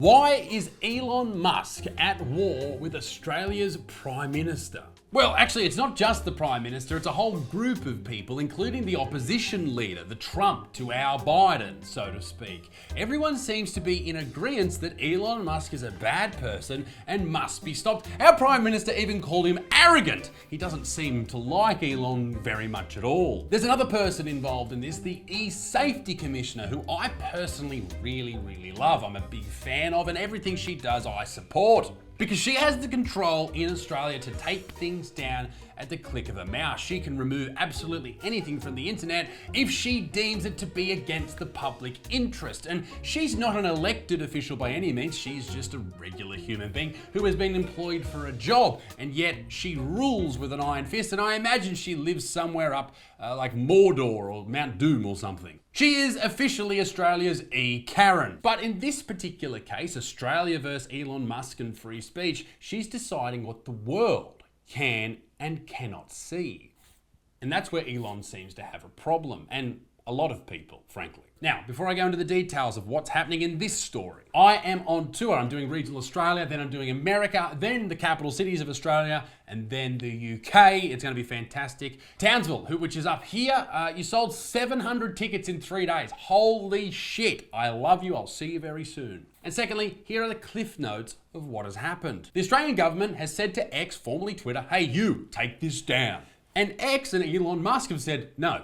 Why is Elon Musk at war with Australia's Prime Minister? Well, actually, it's not just the Prime Minister, it's a whole group of people, including the opposition leader, the Trump to our Biden, so to speak. Everyone seems to be in agreement that Elon Musk is a bad person and must be stopped. Our Prime Minister even called him arrogant. He doesn't seem to like Elon very much at all. There's another person involved in this, the E-Safety Commissioner, who I personally really love. I'm a big fan of, and everything she does I support. Because she has the control in Australia to take things down at the click of a mouse. She can remove absolutely anything from the internet if she deems it to be against the public interest. And she's not an elected official by any means. She's just a regular human being who has been employed for a job, and yet she rules with an iron fist. And I imagine she lives somewhere up like Mordor or Mount Doom or something. She is officially Australia's E-Karen. But in this particular case, Australia versus Elon Musk and free speech, she's deciding what the world can and cannot see. And that's where Elon seems to have a problem, and a lot of people, frankly. Now, before I go into the details of what's happening in this story, I am on tour. I'm doing regional Australia, then I'm doing America, then the capital cities of Australia, and then the UK. It's going to be fantastic. Townsville, which is up here, you sold 700 tickets in 3 days. Holy shit. I love you. I'll see you very soon. And secondly, here are the cliff notes of what has happened. The Australian government has said to X, formerly Twitter, hey, you, take this down. And X and Elon Musk have said, no,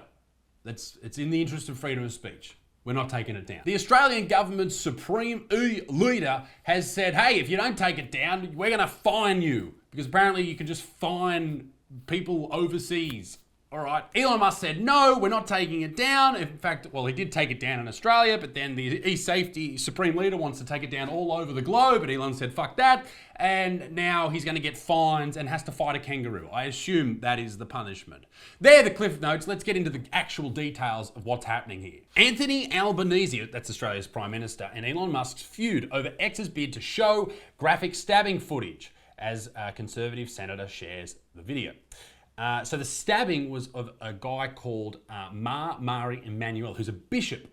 it's in the interest of freedom of speech. We're not taking it down. The Australian government's supreme leader has said, hey, if you don't take it down, we're going to fine you. Because apparently you can just fine people overseas. All right. Elon Musk said, no, we're not taking it down. In fact, well, he did take it down in Australia, but then the e-safety supreme leader wants to take it down all over the globe. And Elon said, fuck that. And now he's going to get fines and has to fight a kangaroo. I assume that is the punishment. There are the cliff notes. Let's get into the actual details of what's happening here. Anthony Albanese, that's Australia's Prime Minister, and Elon Musk's feud over X's bid to show graphic stabbing footage as a Conservative senator shares the video. So the stabbing was of a guy called Mari Emmanuel, who's a bishop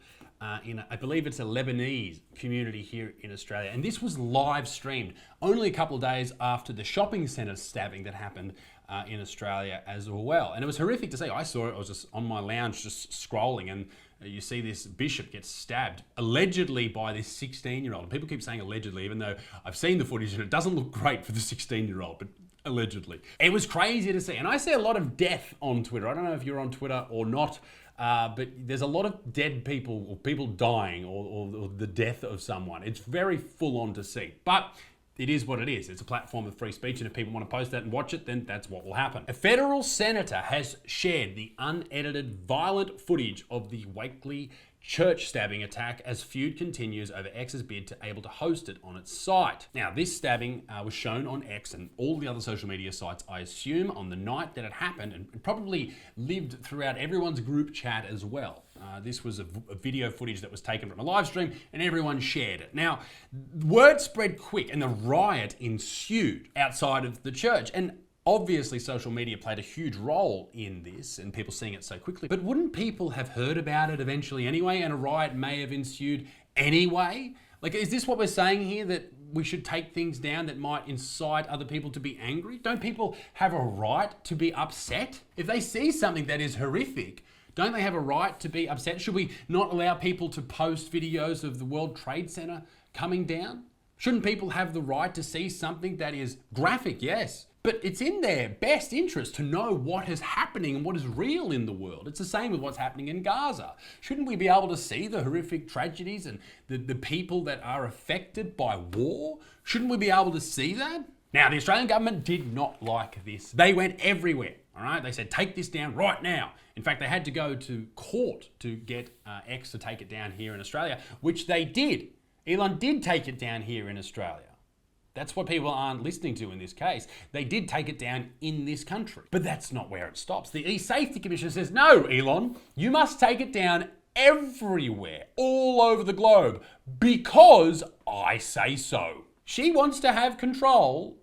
in, I believe it's a Lebanese community here in Australia. And this was live streamed only a couple of days after the shopping centre stabbing that happened in Australia as well. And it was horrific to see. I saw it, I was just on my lounge just scrolling, and you see this bishop get stabbed, allegedly by this 16-year-old. And people keep saying allegedly, even though I've seen the footage and it doesn't look great for the 16-year-old, but allegedly. It was crazy to see. And I see a lot of death on Twitter. I don't know if you're on Twitter or not, but there's a lot of dead people or people dying or the death of someone. It's very full on to see. But it is what it is. It's a platform of free speech, and if people want to post that and watch it, then that's what will happen. A federal senator has shared the unedited violent footage of the Wakely church stabbing attack as feud continues over X's bid to able to host it on its site. Now, this stabbing was shown on X and all the other social media sites, I assume, on the night that it happened, and probably lived throughout everyone's group chat as well. This was a video footage that was taken from a live stream, and everyone shared it. Now, word spread quick, and the riot ensued outside of the church. And obviously, social media played a huge role in this and people seeing it so quickly. But wouldn't people have heard about it eventually anyway, and a riot may have ensued anyway? Like, is this what we're saying here, that we should take things down that might incite other people to be angry? Don't people have a right to be upset? If they see something that is horrific, don't they have a right to be upset? Should we not allow people to post videos of the World Trade Center coming down? Shouldn't people have the right to see something that is graphic? Yes. But it's in their best interest to know what is happening and what is real in the world. It's the same with what's happening in Gaza. Shouldn't we be able to see the horrific tragedies and the people that are affected by war? Shouldn't we be able to see that? Now, the Australian government did not like this. They went everywhere, all right? They said, take this down right now. In fact, they had to go to court to get X to take it down here in Australia, which they did. Elon did take it down here in Australia. That's what people aren't listening to in this case. They did take it down in this country. But that's not where it stops. The E-Safety Commission says, no, Elon, you must take it down everywhere, all over the globe, because I say so. She wants to have control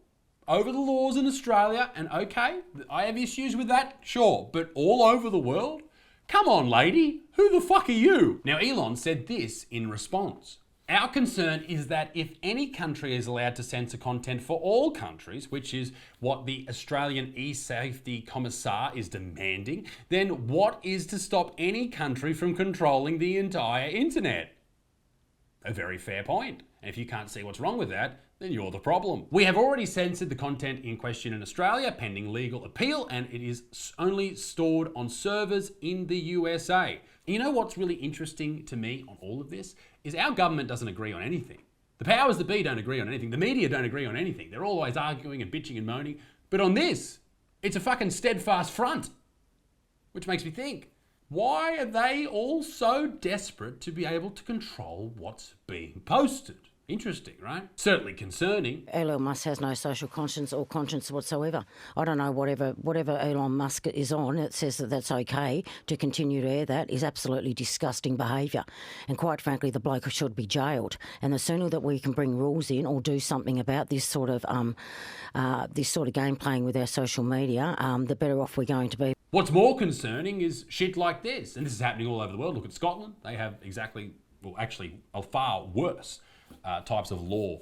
over the laws in Australia, and okay, I have issues with that, sure, but all over the world? Come on, lady, who the fuck are you? Now, Elon said this in response. Our concern is that if any country is allowed to censor content for all countries, which is what the Australian e-safety commissar is demanding, then what is to stop any country from controlling the entire internet? A very fair point. And if you can't see what's wrong with that, then you're the problem. We have already censored the content in question in Australia pending legal appeal, and it is only stored on servers in the USA. And you know what's really interesting to me on all of this is our government doesn't agree on anything. The powers that be don't agree on anything. The media don't agree on anything. They're always arguing and bitching and moaning. But on this, it's a fucking steadfast front. Which makes me think, why are they all so desperate to be able to control what's being posted? Interesting, right? Certainly concerning. Elon Musk has no social conscience or conscience whatsoever. I don't know, whatever Elon Musk is on, it says that that's okay to continue to air that is absolutely disgusting behaviour. And quite frankly, the bloke should be jailed. And the sooner that we can bring rules in or do something about this sort of game playing with our social media, the better off we're going to be. What's more concerning is shit like this. And this is happening all over the world. Look at Scotland. They have a far worse types of law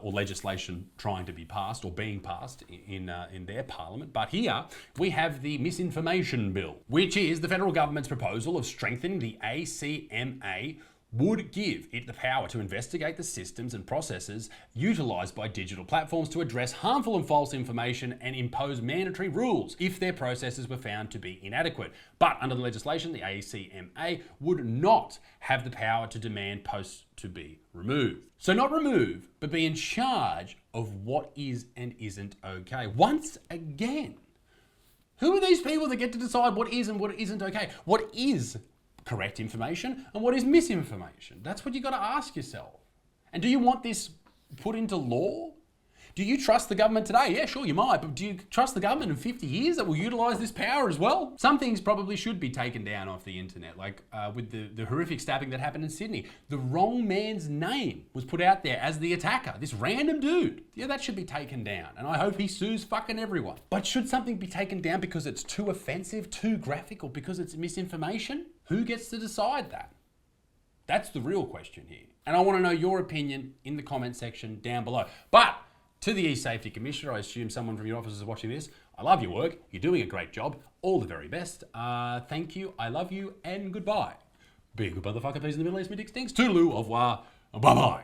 or legislation trying to be passed or being passed in their parliament. But here we have the misinformation bill, which is the federal government's proposal of strengthening the ACMA would give it the power to investigate the systems and processes utilised by digital platforms to address harmful and false information and impose mandatory rules if their processes were found to be inadequate. But under the legislation, the ACMA would not have the power to demand posts to be removed. So not remove, but be in charge of what is and isn't okay. Once again, who are these people that get to decide what is and what isn't okay? What is correct information and what is misinformation? That's what you got to ask yourself. And do you want this put into law? Do you trust the government today? Yeah, sure, you might, but do you trust the government in 50 years that will utilise this power as well? Some things probably should be taken down off the internet, like with the horrific stabbing that happened in Sydney. The wrong man's name was put out there as the attacker, this random dude. Yeah, that should be taken down, and I hope he sues fucking everyone. But should something be taken down because it's too offensive, too graphic, or because it's misinformation? Who gets to decide that? That's the real question here. And I want to know your opinion in the comment section down below. But to the e-safety commissioner, I assume someone from your office is watching this. I love your work. You're doing a great job. All the very best. Thank you. I love you and goodbye. Be a good motherfucker, please, in the Middle East. Me dick stinks. Toodaloo, au revoir. Bye-bye.